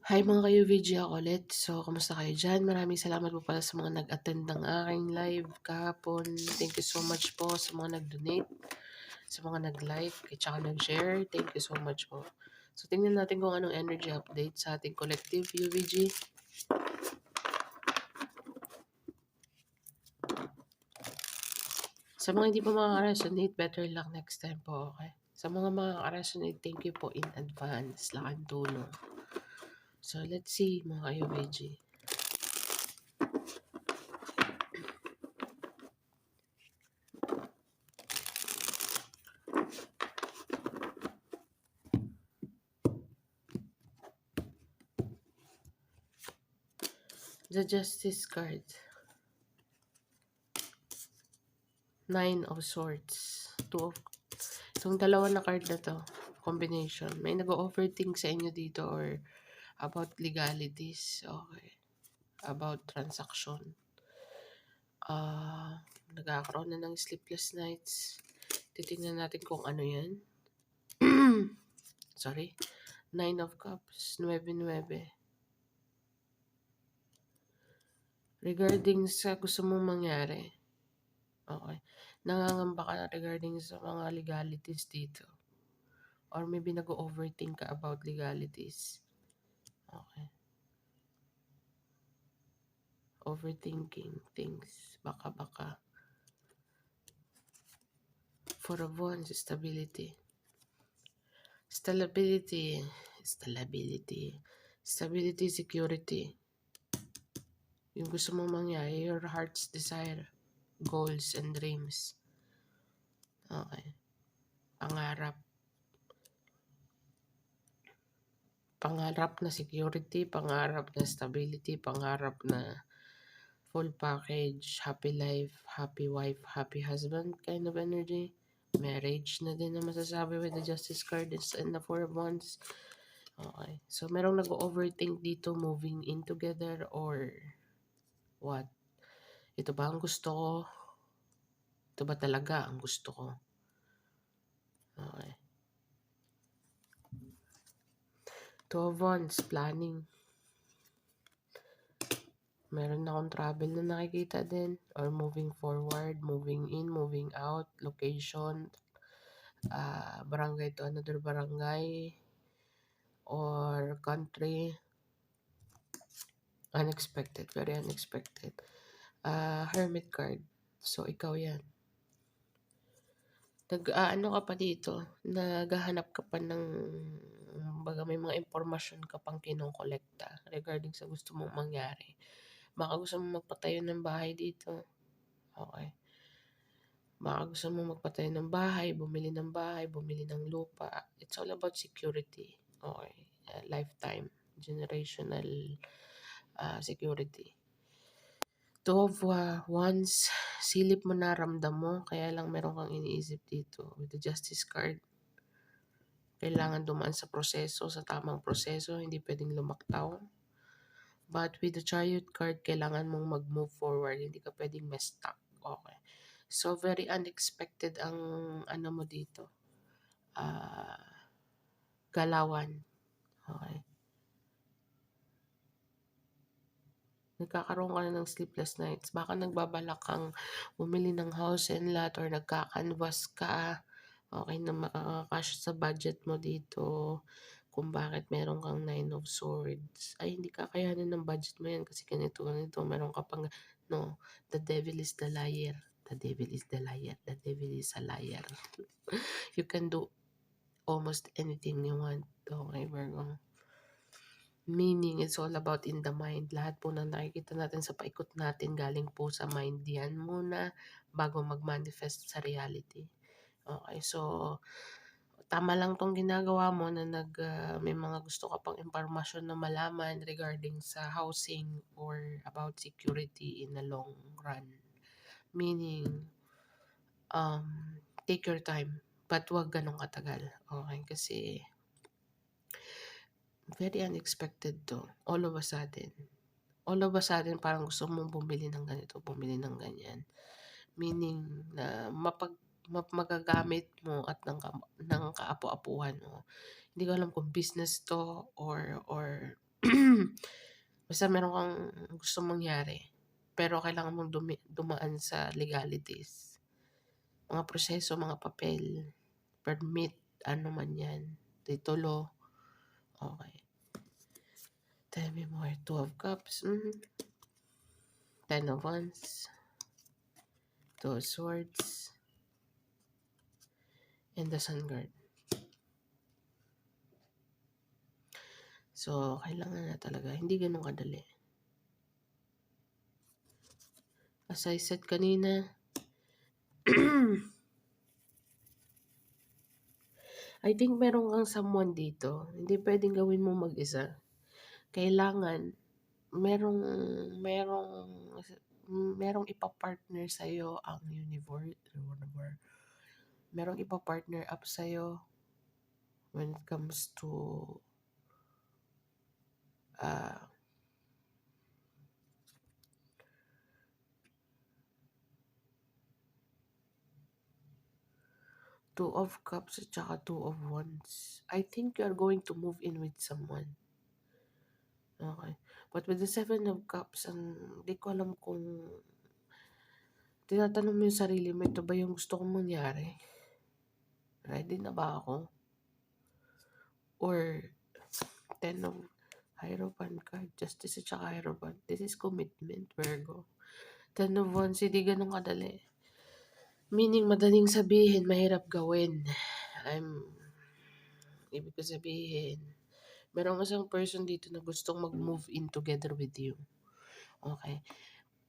Hi mga ka-UVG ako ulit. So, kamusta kayo dyan? Maraming salamat po pala sa mga nag-attend ng aking live kahapon. Thank you so much po sa mga nag-donate, sa mga nag-like, at saka nag-share. Thank you so much po. So, tingnan natin kung anong energy update sa ating collective UVG. Sa mga hindi pa makaka-resonate, better luck next time po, okay? Sa mga makaka-resonate, thank you po in advance. Laking tulong. So, let's see mga ka-UVG. The Justice card. 9 of Swords. Itong dalawa na card na to, combination. May nag-overthink sa inyo dito or about legalities. Okay. About transaction. Nagkakaroon na ng sleepless nights. Titingnan natin kung ano yan. Sorry. 9 of Cups. 9-9. Regarding sa gusto mong mangyari. Okay. Nangangamba ka regarding sa mga legalities dito. Or maybe nag-overthink ka about legalities. Okay. Overthinking things. Baka. Four of Wands, stability. Stability, security. Yung gusto mong mangyari, your heart's desire, goals and dreams. Okay. Pangarap. Pangarap na security, pangarap na stability, pangarap na full package, happy life, happy wife, happy husband kind of energy. Marriage na din na masasabi with the Justice card and the Four of Wands. Okay. So, merong nag-overthink dito moving in together or what? Ito ba ang gusto ko? Ito ba talaga ang gusto ko? Okay. Two of Wands, planning. Meron akong travel na nakikita din or moving forward, moving in, moving out, location, barangay to another barangay or country. Unexpected, very unexpected. Hermit card. So, ikaw yan. Ano ka pa dito, naghahanap ka pa ng, baga may mga impormasyon ka pang kinokolekta regarding sa gusto mong mangyari. Baka gusto mong magpatayo ng bahay dito. Okay. Baka gusto mong magpatayo ng bahay, bumili ng lupa. It's all about security. Okay. Lifetime, generational security. Two of Wands, silip mo na, ramdam mo, kaya lang meron kang iniisip dito with the Justice card. Kailangan dumaan sa proseso, sa tamang proseso, hindi pwedeng lumaktaw. But with the Chariot card, kailangan mong mag-move forward, hindi ka pwedeng ma-stuck. Okay. So, very unexpected ang ano mo dito. Galawan. Okay. Nagkakaroon ka na ng sleepless nights. Baka nagbabalak kang bumili ng house and lot or nagka-canvas ka. Okay, na makakasya sa budget mo dito. Kung bakit meron kang 9 of Swords. Ay, hindi kakayanin ng budget mo yan kasi ganito. Meron ka pang, no, the devil is the liar. The devil is the liar. The devil is a liar. You can do almost anything you want. Okay, Virgo. Meaning, it's all about in the mind. Lahat po na nakikita natin sa paikot natin, galing po sa mind yan muna bago mag-manifest sa reality. Okay, so, tama lang tong ginagawa mo na may mga gusto ka pang impormasyon na malaman regarding sa housing or about security in the long run. Meaning, take your time, but wag ganun katagal. Okay, kasi very unexpected to. All of a sudden, parang gusto mong bumili ng ganito, bumili ng ganyan. Meaning na magagamit mo at ng kaapu-apuhan mo. Hindi ko alam kung business to or Basta meron kang gustong mangyari, pero kailangan mong dumaan sa legalities. Mga proseso, mga papel, permit, ano man yan, titulo. Okay. Tell me more. Two of Cups. Ten of Wands. Two of Swords. And the Sun card. So, kailangan na talaga. Hindi ganun kadali. As I said kanina, I think meron kang someone dito. Hindi pwedeng gawin mo mag-isa. Kailangan, merong, merong, merong ipa-partner sa'yo ang universe. Merong ipa-partner up sa'yo when it comes to Two of Cups at saka Two of Wands. I think you are going to move in with someone. Okay. But with the Seven of Cups, di ko alam kung tinatanong mo yung sarili mo, ito ba yung gusto kong mangyari? Ready na ba ako? Or Ten of Hierophant card, Justice at saka Hierophant. This is commitment, Virgo. Ten of Wands, hindi ganun kadali. Meaning, madaling sabihin, mahirap gawin. Ibig ko sabihin, meron isang person dito na gustong mag-move in together with you. Okay.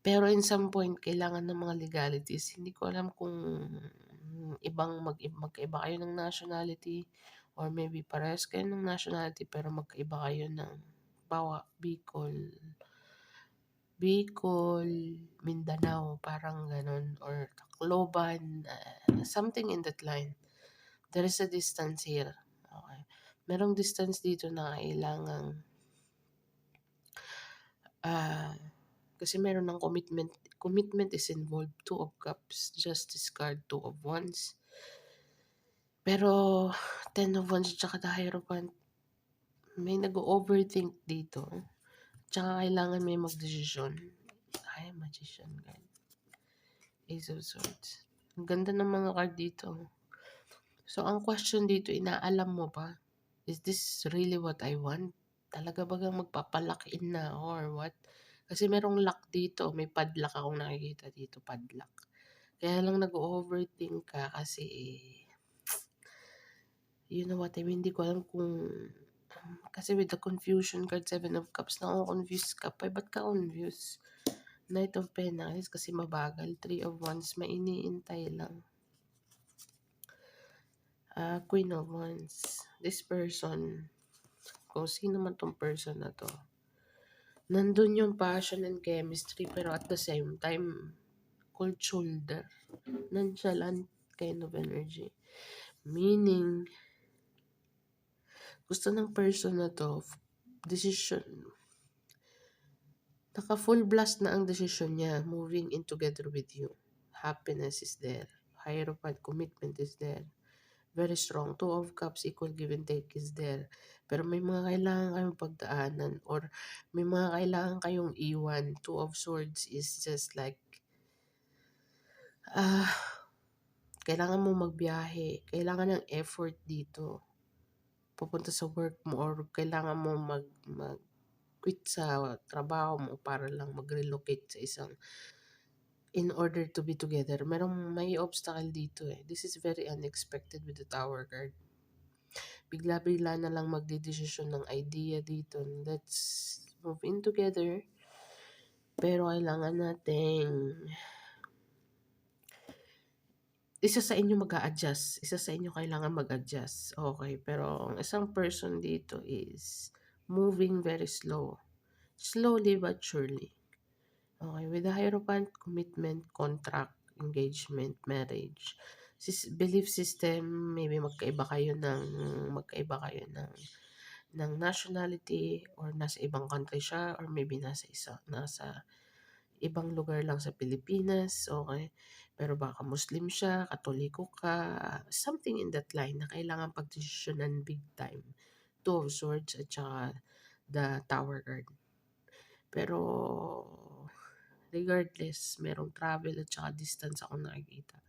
Pero in some point, kailangan ng mga legalities. Hindi ko alam kung magkaiba kayo ng nationality or maybe parehas kayo ng nationality pero magkaiba kayo ng Bicol, Mindanao, parang ganun, or Tacloban, something in that line. There is a distance here. Okay. Merong distance dito na kailangang kasi meron ng commitment. Commitment is involved. Two of Cups, Justice card, Two of Wands. Pero Ten of Wands at saka the Hierophant, may nag-overthink dito. Tsaka kailangan may magdesisyon. Ay, Magician card. Ace of Swords. Ang ganda ng mga card dito. So, ang question dito, inaalam mo ba? Is this really what I want? Talaga bagang magpapalakin na or what? Kasi merong lock dito. May padlock akong nakikita dito. Padlock. Kaya lang nag-overthink ka kasi you know what I mean? Hindi ko alam kung kasi with the confusion card, Seven of Cups, na-confused ka pa. Ba't ka confused? Knight of Pentacles kasi mabagal. Three of Wands, may iniintay lang. Queen of Wands. This person, kung sino man tong person na to, nandun yung passion and chemistry pero at the same time, cold shoulder. Nonchalant kind of energy. Meaning, gusto ng person na to, decision. Naka full blast na ang decision niya, moving in together with you. Happiness is there. Hierophant commitment is there. Very strong. Two of Cups, equal give and take is there. Pero may mga kailangan kayong pagdaanan or may mga kailangan kayong iwan. Two of Swords is just like, kailangan mo magbiyahe. Kailangan ng effort dito. Pupunta sa work mo or kailangan mo mag-quit sa trabaho mo para lang mag-relocate sa isang in order to be together. May obstacle dito eh. This is very unexpected with the Tower card. Bigla-bigla na lang magdedesisyon ng idea dito. Let's move in together. Pero kailangan nating isa sa inyo mag-a-adjust. Isa sa inyo kailangan mag-adjust. Okay, pero ang isang person dito is moving very slow. Slowly but surely. Okay, with the Hierophant, commitment, contract, engagement, marriage. Belief system, maybe magkaiba kayo ng nationality or nasa ibang country siya or maybe nasa ibang lugar lang sa Pilipinas, okay? Pero baka Muslim siya, Katoliko ka, something in that line na kailangan pagdesisyonan big time. Two of Swords at saka the tower guard. Pero regardless, merong travel at saka distance ako nakikita.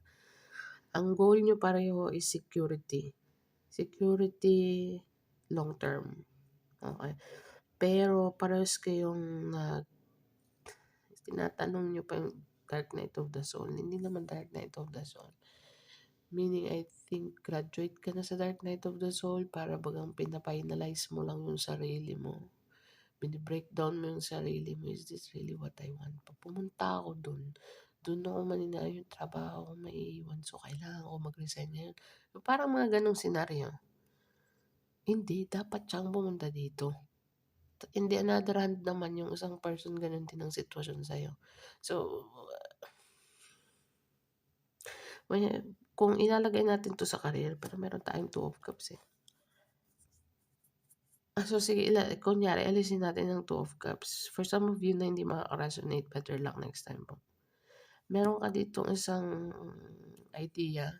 Ang goal nyo pareho is security. Security long term. Okay. Pero parehas kayong tinatanong nyo pa yung Dark Night of the Soul. Hindi naman Dark Night of the Soul. Meaning, I think, graduate ka na sa Dark Night of the Soul para bagang pinapinalize mo lang yung sarili mo. Bini-breakdown mo yung sarili mo. Is this really what I want? Pag pumunta ako dun, dun ako manina yung trabaho ko maiiwan. So, kailangan ko mag-resign ngayon. Parang mga ganong senaryo. Hindi, dapat siyang pumunta dito. In the another hand naman, yung isang person ganun din ang sitwasyon sa'yo. So, kung ilalagay natin to sa career, pero meron tayong 2 of Cups eh. So sige, kunyari, alisin natin ang 2 of Cups. For some of you na hindi makaka-resonate, better luck next time po. Meron ka dito isang idea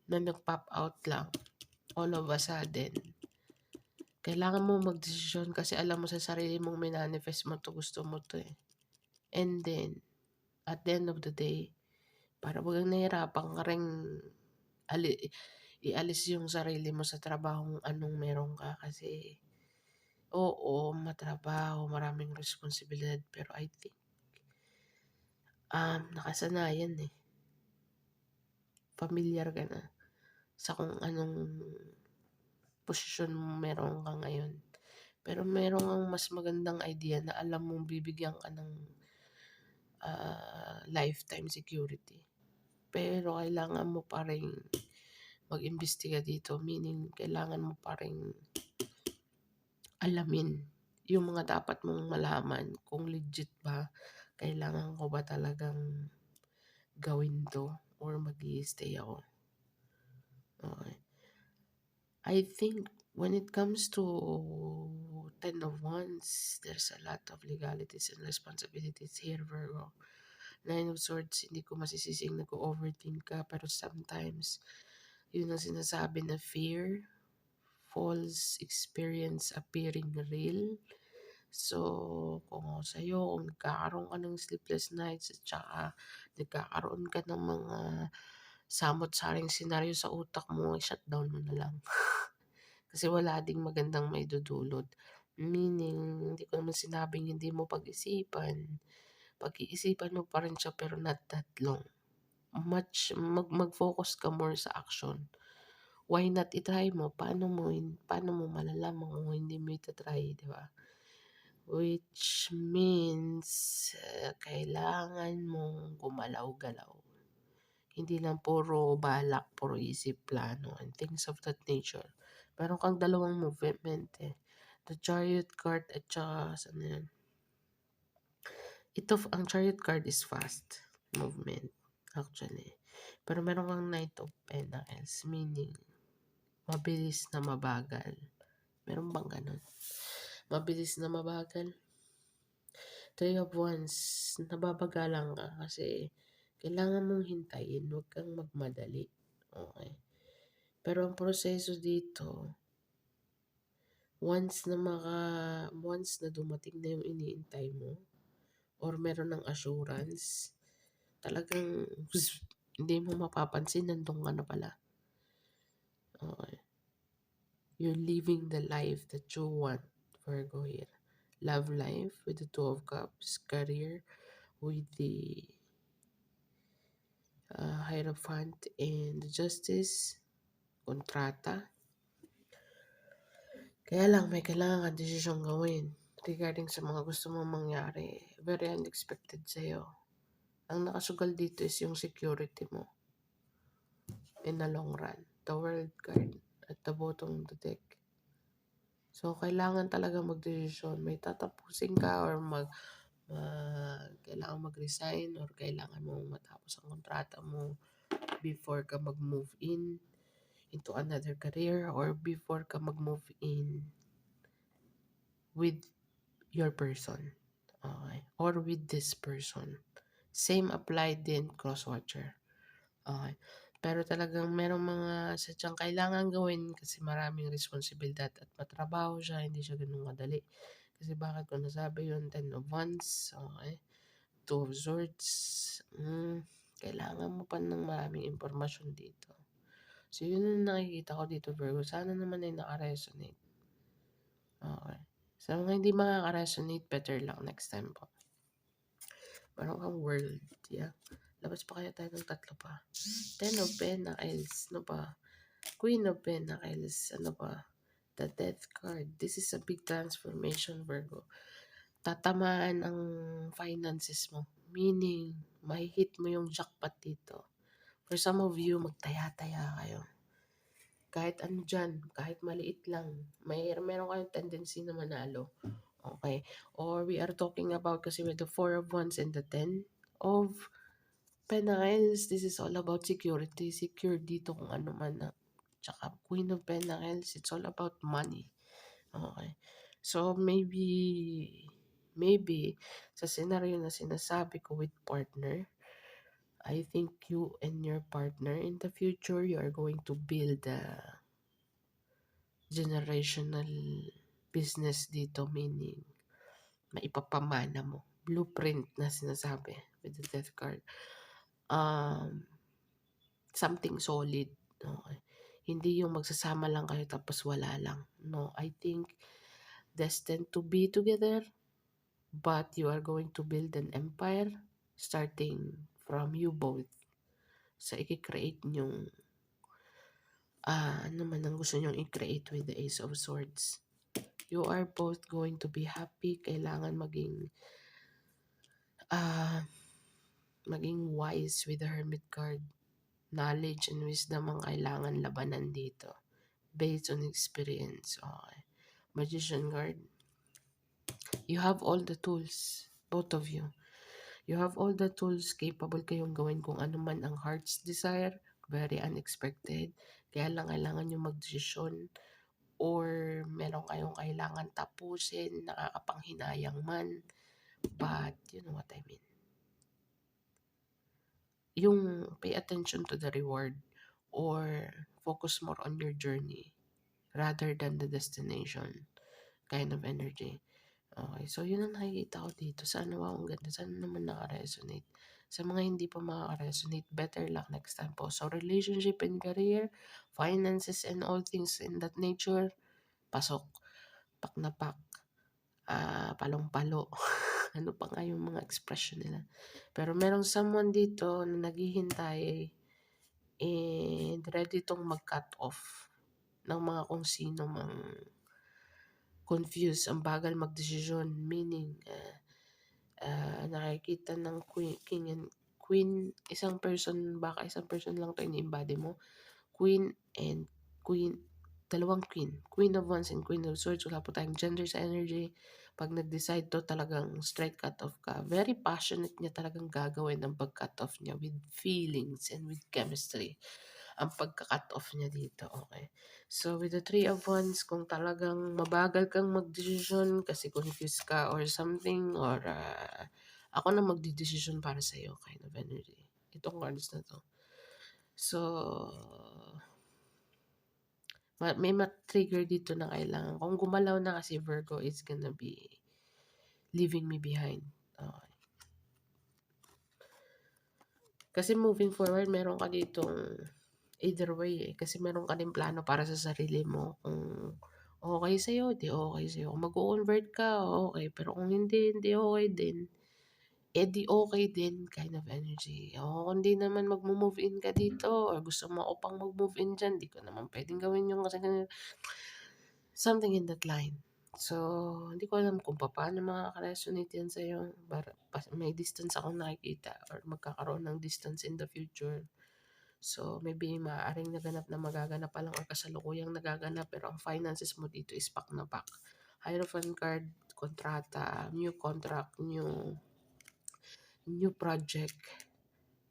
na nag-pop out lang all of a sudden. Kailangan mo magdesisyon kasi alam mo sa sarili mong minanifest mo to, gusto mo to eh. And then, at the end of the day, para bagang nahihirapan ka rin ialis yung sarili mo sa trabahong anong meron ka kasi oo, matrabaho, maraming responsibilidad pero I think nakasanayan eh. Familiar ka na sa kung anong posisyon meron ka ngayon. Pero meron kang mas magandang idea na alam mong bibigyan ka ng lifetime security. Pero kailangan mo pa rin mag-imbestiga dito. Meaning, kailangan mo pa rin alamin yung mga dapat mong malaman. Kung legit ba, kailangan ko ba talagang gawin to or mag-i-stay ako. Okay. I think when it comes to 10 of Wands, there's a lot of legalities and responsibilities here, Virgo. 9 of Swords, hindi ko masisising nag-overthink ka, pero sometimes, yun ang sinasabi na fear, false experience appearing real. So, kung ako sa'yo, kung nagkakaroon ka ng sleepless nights at saka nagkakaroon ka ng mga samot-saring senaryo sa utak mo, shutdown mo na lang. Kasi wala ding magandang maidudulot. Meaning, hindi ko naman sinabing hindi mo pag-isipan. Pag-iisipan mo pa rin siya pero not that long. Mag-focus ka more sa action. Why not i-try mo? Paano mo malalaman kung hindi mo ita-try, di ba? Which means, kailangan mong gumalaw-galaw. Hindi lang puro balak, puro isip, plano, and things of that nature. Meron kang dalawang movement eh. The Chariot card at saka, saan yan? Ang Chariot card is fast movement, actually. Pero meron kang Knight of Pentacles, meaning, mabilis na mabagal. Meron bang ganun? Mabilis na mabagal? 3 of Wands, nababagalan ka kasi kailangan mong hintayin, huwag kang magmadali. Okay. Pero ang proseso dito, once na dumating na yung iniintay mo, or meron ng assurance, talagang hindi mo mapapansin, nandun ka na pala. Okay. You're living the life that you want, Virgo here. Love life with the 2 of Cups, career with the Hierophant and the Justice, kontrata. Kaya lang, may kailangan ka desisyong gawin regarding sa mga gusto mong mangyari. Very unexpected sa'yo. Ang nakasugal dito is yung security mo in the long run. The World card at the bottom of the deck. So, kailangan talaga magdesisyon. May tatapusin ka or kailangan mag-resign or kailangan mo matapos ang kontrata mo before ka mag-move in into another career or before ka mag-move in with your person. Okay. Or with this person. Same apply din cross-watcher. Okay. Pero talagang merong mga sadyang kailangan gawin kasi maraming responsibilidad at matrabaho siya, hindi siya gano'n kadali. Kasi bakit ko nasabi yun, Ten of Wands, okey. Two of Swords, kailangan mo pa ng maraming impormasyon dito. So, yun ang nakikita ko dito, Virgo. Sana naman ay naka-resonate. Okey. Sa mga hindi makaka-resonate, better luck next time po. Meron kang World, yeah. Labas pa kaya tayo ng tatlo pa. Ten of Pentacles, ano pa? Queen of Pentacles, ano pa? The Death card. This is a big transformation, Virgo. Tatamaan ang finances mo. Meaning, hit mo yung jackpot dito. For some of you, magtaya-taya kayo. Kahit ano dyan, kahit maliit lang, meron kayong tendency na manalo. Okay? Or we are talking about kasi with the 4 of Wands and the 10 of Pentacles, this is all about security. Secure dito kung ano man na. Tsaka Queen of Pentacles, it's all about money. Okay? So, maybe, sa scenario na sinasabi ko with partner, I think you and your partner in the future, you are going to build a generational business dito, meaning maipapamana mo. Blueprint na sinasabi with the death card. Something solid. Okay. Hindi yung magsasama lang kayo tapos wala lang. No, I think destined to be together, but you are going to build an empire starting from you both. Sa i-create nyong ano man ang gusto nyong i-create with the Ace of Swords. You are both going to be happy. Kailangan maging wise with the Hermit card. Knowledge and wisdom ang kailangan labanan dito. Based on experience. Okay. Magician card. You have all the tools. Both of you. You have all the tools capable kayong gawin kung ano man ang heart's desire. Very unexpected. Kaya lang kailangan nyo magdesisyon or meron kayong kailangan tapusin, nakakapanghinayang man. But, you know what I mean. Yung pay attention to the reward or focus more on your journey rather than the destination kind of energy. Okay, so yun ang nakikita ko dito. Sana wow, ang ganda. Sana naman naka-resonate. Sa mga hindi pa makaka-resonate, better luck next time po. So, relationship and career, finances and all things in that nature, pasok. Pak na pak. Palong-palo. Ano pa nga yung mga expression nila. Pero merong someone dito na naghihintay and ready tong mag-cut off ng mga kung sino mang confused, ang bagal magdesisyon, meaning nakikita ng king and queen, isang person, baka isang person lang to ini-embody mo, queen and queen, dalawang queen of wands and queen of swords, wala po tayong gender sa energy. Pag nag-decide to, talagang straight cut off ka. Very passionate niya talagang gagawin ang pag-cut off niya with feelings and with chemistry. Ang pagka-cut off niya dito, okay. So, with the three of wands, kung talagang mabagal kang magdesisyon kasi confused ka or something, or ako na magdidesisyon para sa'yo kind of energy. Itong cards na to. So, may trigger dito na kailangan. Kung gumalaw na kasi Virgo, it's gonna be leaving me behind. Okay. Kasi moving forward, meron ka ditong either way eh. Kasi meron ka din plano para sa sarili mo. Kung okay sa'yo, di okay sa'yo. Kung mag-convert ka, okay. Pero kung hindi okay din, di okay din kind of energy. O kung di naman mag-move in ka dito or gusto mo ako pang mag-move in dyan, di ko naman pwedeng gawin yung kasi something in that line. So, hindi ko alam kung paano makaka-resonate yan sa'yo. May distance akong nakikita or magkakaroon ng distance in the future. So, maybe maaaring naganap na magaganap pa lang or kasalukuyang nagaganap pero ang finances mo dito is pak na pak. Hierophant card, kontrata, new contract, new project,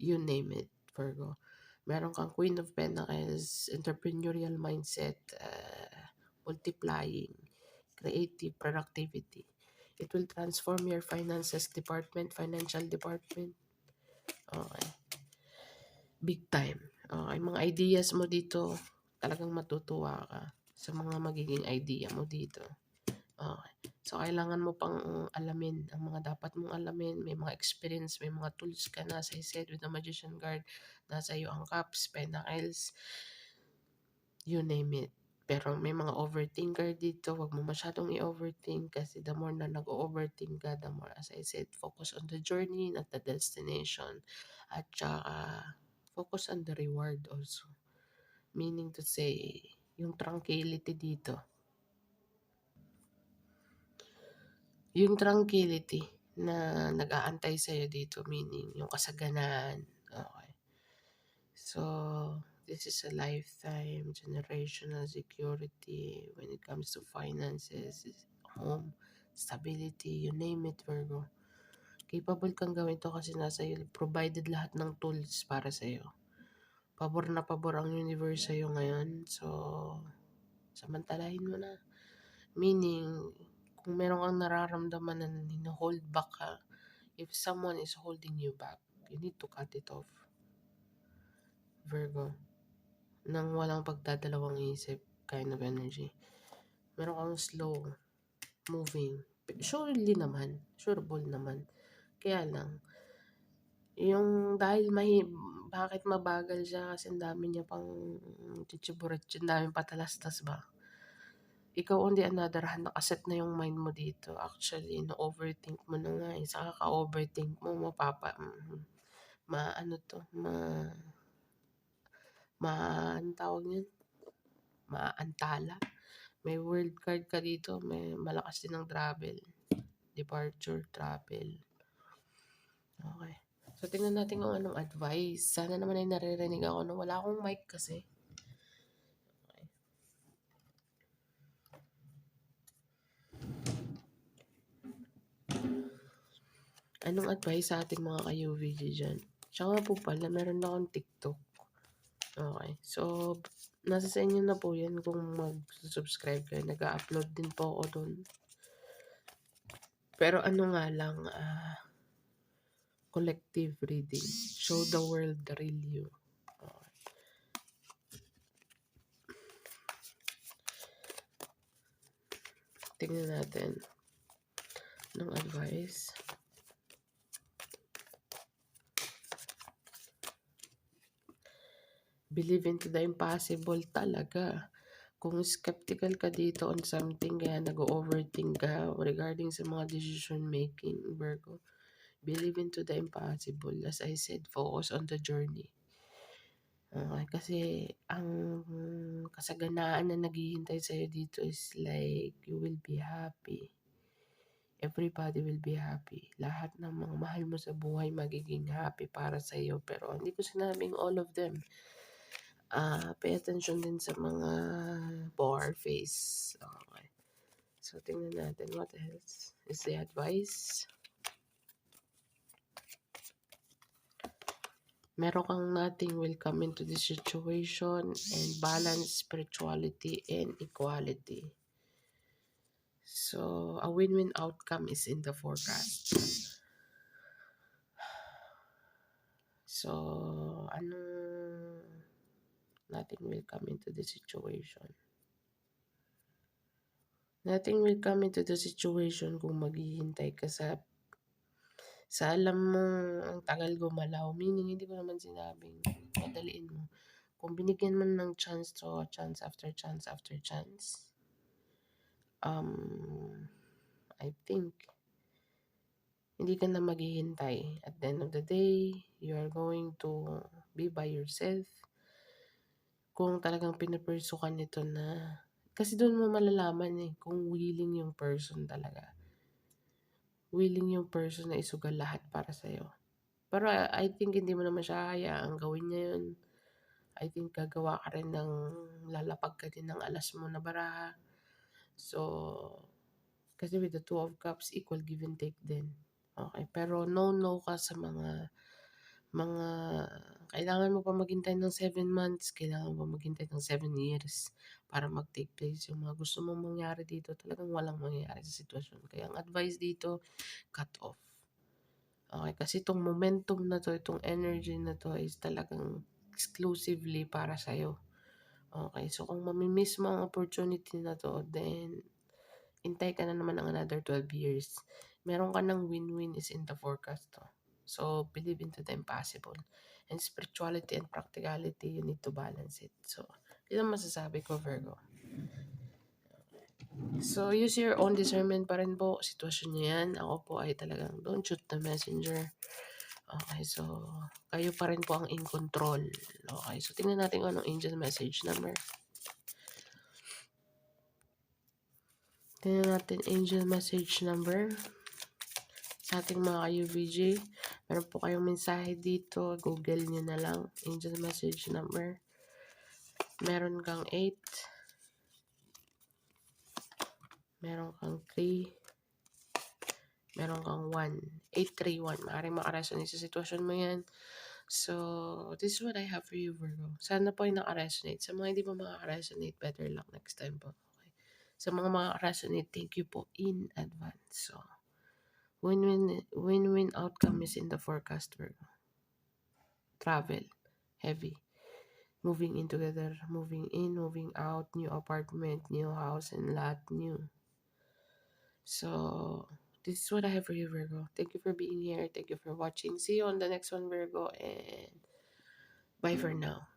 you name it, Virgo. Meron kang Queen of Pentacles, entrepreneurial mindset, multiplying, creative, productivity. It will transform your finances department, financial department. Okay. Big time. Okey, mga ideas mo dito, talagang matutuwa ka sa mga magiging idea mo dito. Okey. So, kailangan mo pang alamin ang mga dapat mong alamin, may mga experience, may mga tools ka na, as I said with the Magician card, nasa iyo ang Cups, Pentacles, you name it. Pero may mga overthinker dito, wag mo masyadong i-overthink kasi the more na nag-o-overthink ka, the more, as I said, focus on the journey, not the destination. At tsaka, focus on the reward also. Meaning to say, yung tranquility dito. Yung tranquility na nag-aantay sa'yo dito, meaning yung kasaganaan. Okay. So, this is a lifetime generational security when it comes to finances, home, stability, you name it, Virgo. Capable kang gawin to kasi nasa iyo, provided lahat ng tools para sa'yo. Pabor na pabor ang universe sa'yo ngayon. So, samantalahin mo na. Meaning, kung meron kang nararamdaman na hold back ka, if someone is holding you back, you need to cut it off, Virgo. Nang walang pagdadalawang isip kind of energy. Meron kang slow moving. Surely naman, sureable naman. Kaya lang, yung dahil bakit mabagal siya kasi ang dami niya pang chichiburet, ang daming patalastas ba? Ikaw on the another hand, nakaset na yung mind mo dito. Actually, na-overthink mo na nga eh. Sa kaka-overthink mo, maano to, ano tawag niyan? Maantala. May world card ka dito, may malakas din ng travel. Departure, travel. Okay. So, tingnan natin kung anong advice. Sana naman ay naririnig ako na wala akong mic kasi. Okay. Anong advice sa ating mga ka-UVG dyan? Tsaka po pala, meron na akong TikTok. Okay. So, nasa sa inyo na po yan kung mag-subscribe kayo. Nag-upload din po ako doon. Pero ano nga lang, collective reading. Show the world the real you. Okay. Tingnan natin ng advice. Believe into the impossible talaga. Kung skeptical ka dito on something kaya nag-overthink ka regarding sa mga decision making, Virgo, believe into the impossible. As I said, focus on the journey. Okay, kasi ang kasaganaan na naghihintay sa'yo dito is like, you will be happy. Everybody will be happy. Lahat ng mga mahal mo sa buhay magiging happy para sa'yo. Pero hindi ko sinabing all of them. Pay attention din sa mga poker face. Okay. So, tingnan natin what else is the advice. Meron kang nothing will come into this situation and balance spirituality and equality. So, a win-win outcome is in the forecast. So, nothing will come into the situation. Nothing will come into the situation kung maghihintay ka sa alam mo ang tagal gumalaw. Meaning, hindi ko naman sinabing madaliin mo. Kung binigyan mo ng chance to chance after chance after chance, I think hindi ka na maghihintay. At the end of the day, you are going to be by yourself. Kung talagang pinupursu ka nito na, kasi doon mo malalaman kung willing yung person talaga. Willing yung person na isugal lahat para sa'yo. Pero I think hindi mo naman siya hayaang gawin niya yun. I think gagawa ka rin lalapag ka din ng alas mo na baraha. So, kasi with the Two of Cups, equal give and take din. Okay, pero no ka sa mga kailangan mo pa maghintay ng 7 months, kailangan mo pa maghintay ng 7 years para mag-take place yung mga gusto mong mangyari dito. Talagang walang mangyayari sa sitwasyon. Kaya ang advice dito, cut off. Okay, kasi itong momentum na to, itong energy na to is talagang exclusively para sa'yo. Okay, so kung mami-miss mo ang opportunity na 'to, then hintay ka na naman ng another 12 years. Meron ka ng win-win is in the forecast 'to. So, believe into the impossible. And spirituality and practicality, you need to balance it. So, yun ang masasabi ko, Virgo. So, use your own discernment pa rin po. Sitwasyon niyo yan. Ako po ay talagang don't shoot the messenger. Okay, so kayo pa rin po ang in control. Okay, so tingnan natin kung anong angel message number. Tingnan natin angel message number sa ating mga ka-UVJ. Meron po kayong mensahe dito. Google nyo na lang. Angel message number. Meron kang 8. Meron kang 3. Meron kang 1. 831. Maaaring makaresonate sa sitwasyon mo yan. So, this is what I have for you, Virgo. Sana po ay nakaresonate. Sa mga hindi pa makakaresonate, better luck next time po. Okay. Sa mga makakaresonate, thank you po in advance. So, win-win outcome is in the forecast, Virgo. Travel. Heavy. Moving in together. Moving in, moving out. New apartment, new house, and lot new. So, this is what I have for you, Virgo. Thank you for being here. Thank you for watching. See you on the next one, Virgo. And bye for now.